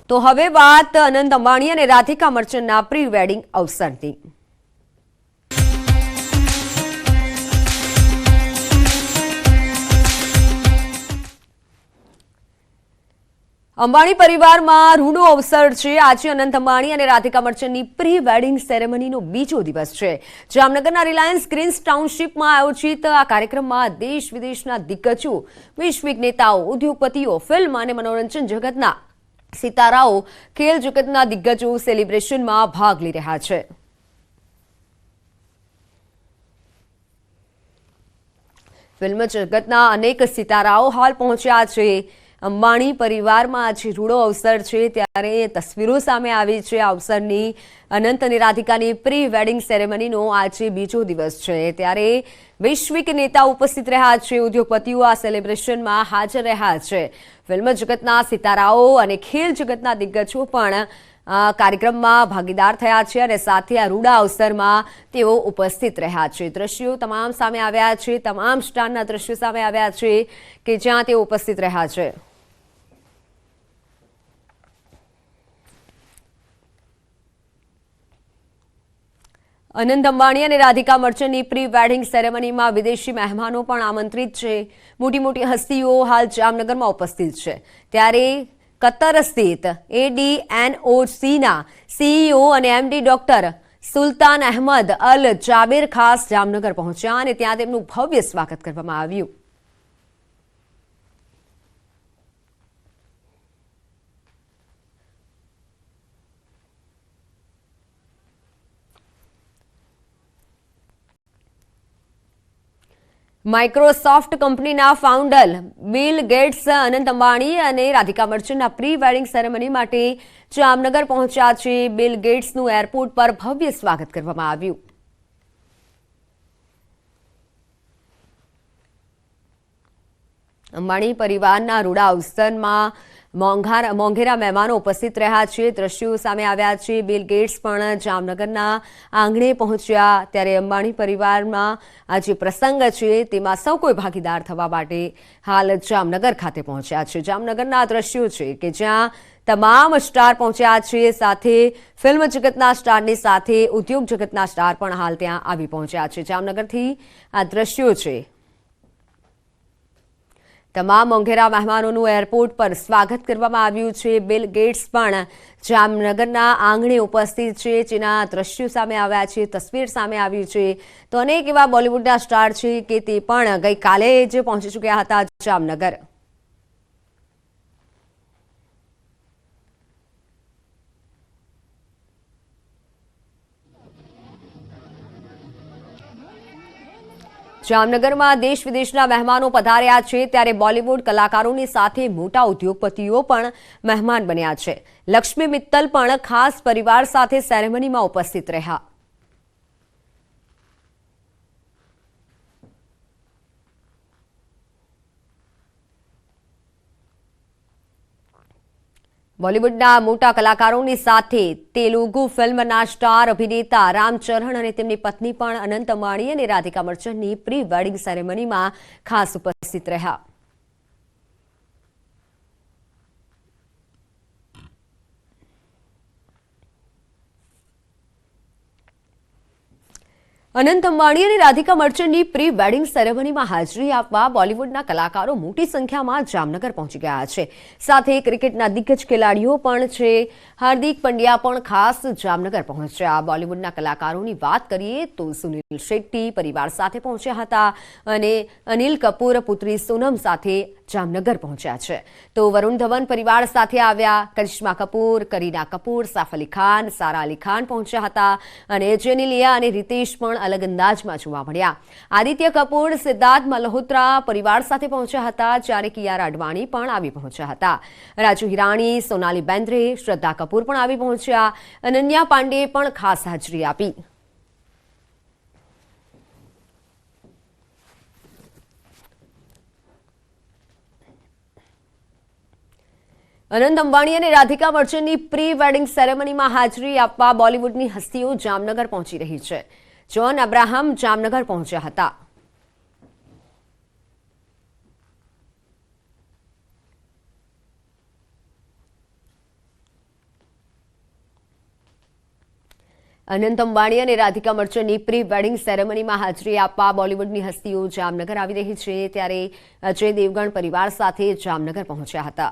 તો હવે વાત અનંત અંબાણી અને રાધિકા મર્ચન્ટના પ્રી વેડિંગ અવસરની। અંબાણી પરિવારમાં રૂડો અવસર છે। આજે અનંત અંબાણી અને રાધિકા મર્ચન્ટની પ્રી વેડિંગ સેરેમનીનો બીજો દિવસ છે। જામનગરના રિલાયન્સ ગ્રીન્સ ટાઉનશીપમાં આયોજિત આ કાર્યક્રમમાં દેશ વિદેશના દિગ્ગજો, વૈશ્વિક નેતાઓ, ઉદ્યોગપતિઓ, ફિલ્મ અને મનોરંજન જગતના સિતારાઓ, ખેલ જગતના દિગ્ગજો સેલિબ્રેશનમાં ભાગ લઈ રહ્યા છે। ફિલ્મ જગતના અનેક સિતારાઓ હાલ પહોંચ્યા છે। અંબાણી પરિવારમાં આજે રૂડો અવસર છે ત્યારે તસવીરો સામે આવી છે। આ અવસરની અનંત અને રાધિકાની પ્રી વેડિંગ સેરેમનીનો આજે બીજો દિવસ છે ત્યારે વૈશ્વિક નેતા ઉપસ્થિત રહ્યા છે, ઉદ્યોગપતિઓ આ સેલિબ્રેશનમાં હાજર રહ્યા છે। ફિલ્મ જગતના સિતારાઓ અને ખેલ જગતના દિગ્ગજો પણ કાર્યક્રમમાં ભાગીદાર થયા છે અને સાથે આ રૂડા અવસરમાં તેઓ ઉપસ્થિત રહ્યા છે। દ્રશ્યો તમામ સામે આવ્યા છે, તમામ સ્ટારના દ્રશ્યો સામે આવ્યા છે કે જ્યાં તેઓ ઉપસ્થિત રહ્યા છે। અનંત અંબાણી અને રાધિકા મર્ચન્ટની પ્રી વેડિંગ સેરેમનીમાં વિદેશી મહેમાનો પણ આમંત્રિત છે। મોટી મોટી હસ્તીઓ હાલ જામનગરમાં ઉપસ્થિત છે ત્યારે કતર સ્થિત ADNOCના CEO અને MD ડોક્ટર સુલતાન અહેમદ અલ જાબેર ખાસ જામનગર પહોંચ્યા અને ત્યાં તેમનું ભવ્ય સ્વાગત કરવામાં આવ્યું। માઇક્રોસોફ્ટ કંપનીના ફાઉન્ડર બિલ ગેટ્સ અનંત અંબાણી અને રાધિકા મર્ચન્ટના પ્રી વેડિંગ સેરેમની માટે જામનગર પહોંચ્યા છે। બિલ ગેટ્સનું એરપોર્ટ પર ભવ્ય સ્વાગત કરવામાં આવ્યું। અંબાણી પરિવારના રૂડા અવસરમાં મોંઘેરા મહેમાનો ઉપસ્થિત રહ્યા છે। દ્રશ્યો સામે આવ્યા છે। બિલ ગેટ્સ પણ જામનગરના આંગણે પહોંચ્યા ત્યારે અંબાણી પરિવારમાં આ જે પ્રસંગ છે તેમાં સૌ કોઈ ભાગીદાર થવા માટે હાલ જામનગર ખાતે પહોંચ્યા છે। જામનગરના દ્રશ્યો છે કે જ્યાં તમામ સ્ટાર પહોંચ્યા છે, સાથે ફિલ્મ જગતના સ્ટારની સાથે ઉદ્યોગ જગતના સ્ટાર પણ હાલ ત્યાં આવી પહોંચ્યા છે। જામનગરથી આ દ્રશ્યો છે। તમામ મોંઘેરા મહેમાનોનું એરપોર્ટ પર સ્વાગત કરવામાં આવ્યું છે। બિલ ગેટ્સ પણ જામનગરના આંગણે ઉપસ્થિત છે જેના દ્રશ્યો સામે આવ્યા છે, તસવીર સામે આવી છે। તો અનેક એવા બોલિવૂડના સ્ટાર છે કે તે પણ ગઈકાલે જ પહોંચી ચૂક્યા હતા જામનગર। જામનગરમાં દેશ વિદેશના મહેમાનો પધાર્યા છે ત્યારે બોલિવૂડ કલાકારોની સાથે મોટા ઉદ્યોગપતિઓ પણ મહેમાન બન્યા છે। લક્ષ્મી મિત્તલ પણ ખાસ પરિવાર સાથે સેરેમનીમાં ઉપસ્થિત રહ્યા। બોલિવૂડના મોટા કલાકારોની સાથે તેલુગુ ફિલ્મના સ્ટાર અભિનેતા રામચરણ અને તેમની પત્ની પણ અનંત અંબાણી અને રાધિકા મર્ચન્ટની પ્રી વેડિંગ સેરેમનીમાં ખાસ ઉપસ્થિત રહ્યા। અનંત અંબાણી અને રાધિકા મર્ચન્ટની પ્રી વેડિંગ સેરેમનીમાં હાજરી આપવા બોલિવૂડના કલાકારો મોટી સંખ્યામાં જામનગર પહોંચી ગયા છે। સાથે ક્રિકેટના દિગ્ગજ ખેલાડીઓ પણ છે। હાર્દિક પંડ્યા પણ ખાસ જામનગર પહોંચ્યા। બોલિવૂડના કલાકારોની વાત કરીએ તો સુનિલ શેટ્ટી પરિવાર સાથે પહોંચ્યા હતા અને અનિલ કપૂર પુત્રી સોનમ સાથે જામનગર પહોંચ્યા છે। તો વરુણ ધવન પરિવાર સાથે આવ્યા। કરિશ્મા કપૂર, કરીના કપૂર, સૈફ અલી ખાન, સારા અલી ખાન પહોંચ્યા હતા અને જેનેલિયા અને રિતેશ પણ અલગ અંદાજમાં જોવા મળ્યા। આદિત્ય કપૂર, સિદ્ધાર્થ મલ્હોત્રા પરિવાર સાથે પહોંચ્યા હતા જ્યારે કિયારા અડવાણી પણ આવી પહોંચ્યા હતા। રાજુ હિરાણી, સોનાલી બેન્દ્રે, શ્રદ્ધા કપૂર પણ આવી પહોંચ્યા। અનન્યા પાંડેએ પણ ખાસ હાજરી આપી। અનંત અંબાણી અને રાધિકા મર્ચન્ટની પ્રી વેડિંગ સેરેમનીમાં હાજરી આપવા બોલિવૂડની હસ્તીઓ જામનગર પહોંચી રહી છે। જ્હોન અબ્રાહમ જામનગર પહોંચ્યા હતા। અનંત અંબાણી અને રાધિકા મર્ચન્ટની પ્રી વેડિંગ સેરેમનીમાં હાજરી આપવા બોલિવૂડની હસ્તીઓ જામનગર આવી રહી છે, ત્યારે અજય દેવગણ પરિવાર સાથે જામનગર પહોંચ્યા હતા.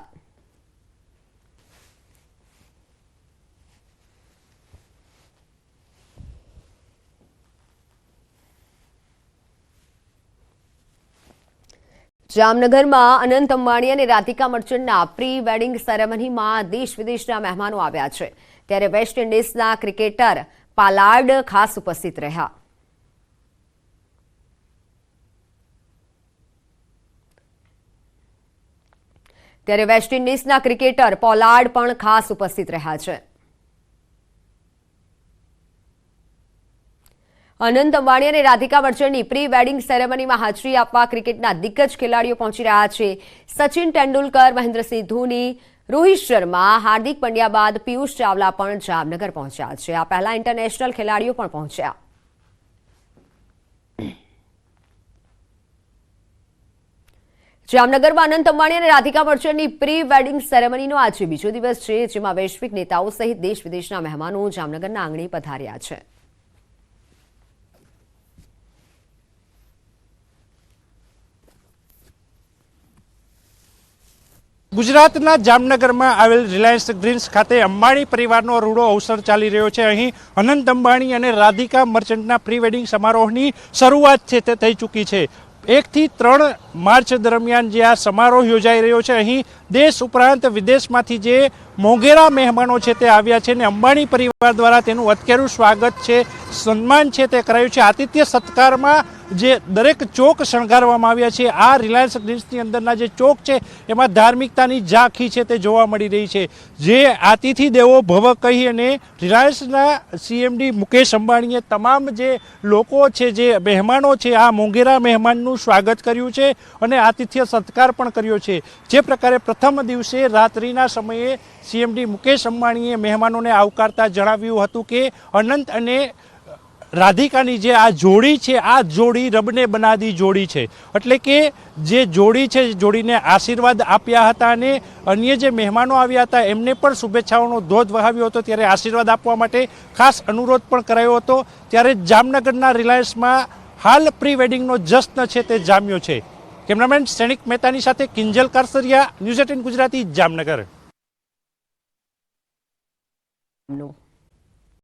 જામનગરમાં અનંત અંબાણી અને રાધિકા મર્ચન્ટના પ્રી વેડિંગ સેરેમનીમાં દેશ વિદેશના મહેમાનો આવ્યા છે, ત્યારે વેસ્ટ ઇન્ડિઝના ક્રિકેટર પાલાર્ડ ખાસ ઉપસ્થિત રહ્યા. ત્યારે વેસ્ટ ઇન્ડિઝના ક્રિકેટર પોલાર્ડ પણ ખાસ ઉપસ્થિત રહ્યા છે. અનંત અંબાણી અને રાધિકા મર્ચન્ટની પ્રી વેડિંગ સેરેમનીમાં હાજરી આપવા ક્રિકેટના દિગ્ગજ ખેલાડીઓ પહોંચી રહ્યા છે. સચિન તેંડુલકર, મહેન્દ્રસિંહ ધોની, રોહિત શર્મા, હાર્દિક પંડ્યા બાદ પિયુષ ચાવલા પણ જામનગર પહોંચ્યા છે. આ પહેલા ઇન્ટરનેશનલ ખેલાડીઓ પણ પહોંચ્યા. જામનગરમાં અનંત અંબાણી અને રાધિકા મર્ચન્ટની પ્રી વેડિંગ સેરેમનીનો આજે બીજો દિવસ છે, જેમાં વૈશ્વિક નેતાઓ સહિત દેશ વિદેશના મહેમાનો જામનગરના આંગણે પધાર્યા છે. ગુજરાતના જામનગરમાં આવેલ રિલાયન્સ ગ્રીન્સ ખાતે અંબાણી પરિવારનો રૂડો અવસર ચાલી રહ્યો છે. અહીં અનંત અંબાણી અને રાધિકા મર્ચન્ટના પ્રી વેડિંગ સમારોહની શરૂઆત છે તે થઈ ચૂકી છે. 1 થી 3 માર્ચ દરમિયાન જે આ સમારોહ યોજાઈ રહ્યો છે, અહીં દેશ ઉપરાંત વિદેશમાંથી જે મોંઘેરા મહેમાનો છે તે આવ્યા છે અને અંબાણી પરિવાર દ્વારા તેનું અત્યારું સ્વાગત છે, સન્માન છે તે કરાયું છે. આતિથ્ય સત્કારમાં જે દરેક ચોક શણગારવામાં આવ્યા છે. આ રિલાયન્સ ગ્રીન્સની અંદરના જે ચોક છે એમાં ધાર્મિકતાની ઝાંખી છે તે જોવા મળી રહી છે. જે આતિથિ દેવો ભવ કહી અને રિલાયન્સના CMD મુકેશ અંબાણીએ તમામ જે લોકો છે, જે મહેમાનો છે, આ મોંઘેરા મહેમાનનું સ્વાગત કર્યું છે અને આતિથ્ય સત્કાર પણ કર્યો છે. જે પ્રકારે પ્રથમ દિવસે રાત્રિના સમયે CMD મુકેશ અંબાણીએ મહેમાનોને આવકારતા જણાવ્યું હતું કે અનંત અને રાધિકાની જે આ જોડી છે, આ જોડી રબને બનાદી જોડી છે. એટલે કે જે જોડી છે, જોડીને આશીર્વાદ આપ્યા હતા અને અન્ય જે મહેમાનો આવ્યા હતા એમને પણ શુભેચ્છાઓનો ધોધ વહાવ્યો હતો. ત્યારે આશીર્વાદ આપવા માટે ખાસ અનુરોધ પણ કરાયો હતો. ત્યારે જામનગરના રિલાયન્સમાં હાલ પ્રી વેડિંગનો જશ્ન છે તે જામ્યો છે. કેમેરામેન સૈનિક મહેતાની સાથે કિંજલ કારસરિયા, ન્યૂઝ 18 ગુજરાતી, જામનગર. No.